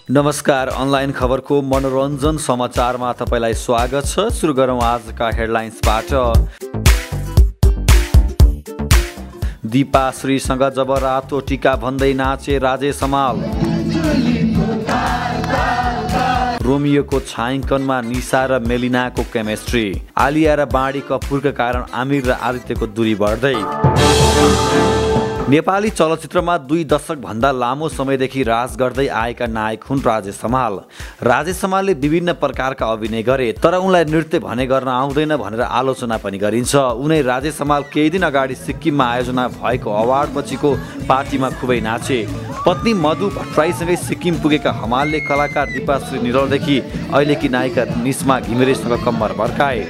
नमस्कार, अनलाइन खबरको मनोरञ्जन समाचारमा तपाईलाई स्वागत छ। सुरु गरौँ आजका हेडलाइन्सबाट। दीपा श्रीसँग जब रातो टीका भन्दै नाचे राजेश हमाल। रोमियोको छायाङ्कनमा निशा र मेलिनाको केमिस्ट्री। आलिया र बाँडी कपुरका कारण आमिर र आदित्यको दूरी बढ्दै। नेपाली चलचित्रमा 2 दशक भन्दा लामो समयदेखि राज गर्दै आएका नायक हुन् राजेश हमाल। राजेश हमालले विभिन्न प्रकारका अभिनय गरे, तर उनलाई नृत्य भने गर्न आउँदैन भनेर आलोचना पनि गरिन्छ। उनै राजेश हमाल केही दिन अगाडि सिक्किममा आयोजना भएको अवार्डपछिको पार्टीमा खुबै नाचे। पत्नी मधु भट्टराईसँगै सिक्किम पुगेका हमालले कलाकार दीपाश्री निरलदेखि अहिलेकी नायिका निस्मा घिमिरेसँग कम्मर भर्काए।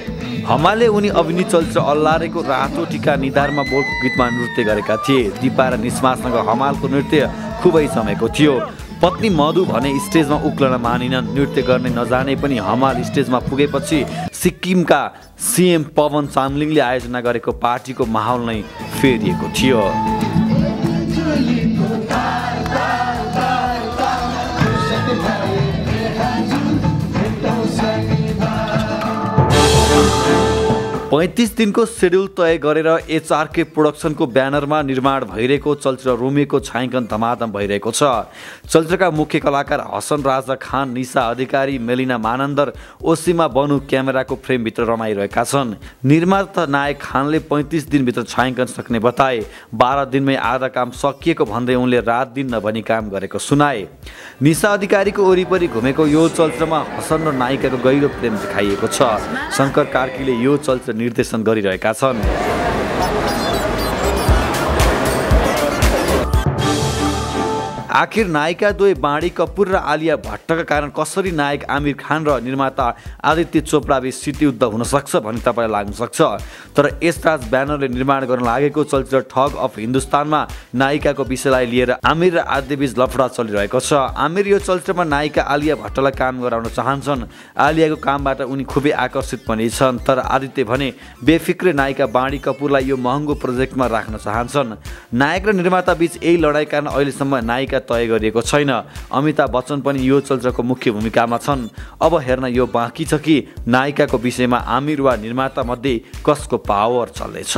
हमालले उनी अभिनीत चलचित्र अल्लारेको रातो टीका निधारमा बोलको गीतमा नृत्य गरेका थिए। दीपा र निस्मासँग हमालको नृत्य खुबै जमेको थियो। पत्नी मधु भने स्टेजमा उक्लन मानिनन्, नृत्य गर्ने नजाने पनि हमाल स्टेजमा पुगेपछि सिक्किमका सीएम पवन चामलिङले आयोजना गरेको पार्टीको माहौल नै फेरिएको थियो। पैँतिस दिनको सेड्युल तय गरेर एचआरके प्रोडक्सनको ब्यानरमा निर्माण भइरहेको चलचित्र रोमियोको छायाङ्कन धमाधम भइरहेको छ। चलचित्रका मुख्य कलाकार हसन राजा खान, निशा अधिकारी, मेलिना मानन्दर, ओसीमा बनु क्यामेराको फ्रेमभित्र रमाइरहेका छन्। निर्माता नायक खानले 35 दिनभित्र छायाङ्कन सक्ने बताए। 12 दिनमै आधा काम सकिएको भन्दै उनले रात दिन नभनी काम गरेको सुनाए। निशा अधिकारीको वरिपरि घुमेको यो चलचित्रमा हसन र नायिकाको गहिरो प्रेम देखाइएको छ। शङ्कर कार्कीले यो चलचित्र निर्देशन गरिरहेका छन्। आखिर नायिका द्वय बाँडी कपुर र आलिया भट्टका कारण कसरी नायक आमिर खान र निर्माता आदित्य चोपडा बीच शीतयुद्ध हुन सक्छ भन्ने तपाईँलाई लाग्न सक्छ। तर यशराज ब्यानरले निर्माण गर्न लागेको चलचित्र ठग अफ हिन्दुस्तानमा नायिकाको विषयलाई लिएर आमिर र आदित्य बीच लफडा चलिरहेको छ। आमिर यो चलचित्रमा नायिका आलिया भट्टलाई काम गराउन चाहन्छन्। आलियाको कामबाट उनी खुबै आकर्षित पनि छन्, तर आदित्य भने बेफिक्रे नायिका बाँडी कपुरलाई यो महँगो प्रोजेक्टमा राख्न चाहन्छन्। नायक र निर्माता बीच यही लडाइँ कारण अहिलेसम्म नायिका तय गरिएको छैन। अमिताभ बच्चन पनि यो चलचित्रको मुख्य भूमिकामा छन्। अब हेर्न यो बाँकी छ कि नायिकाको विषयमा आमिर वा निर्माता मध्ये कसको पावर चल्दैछ।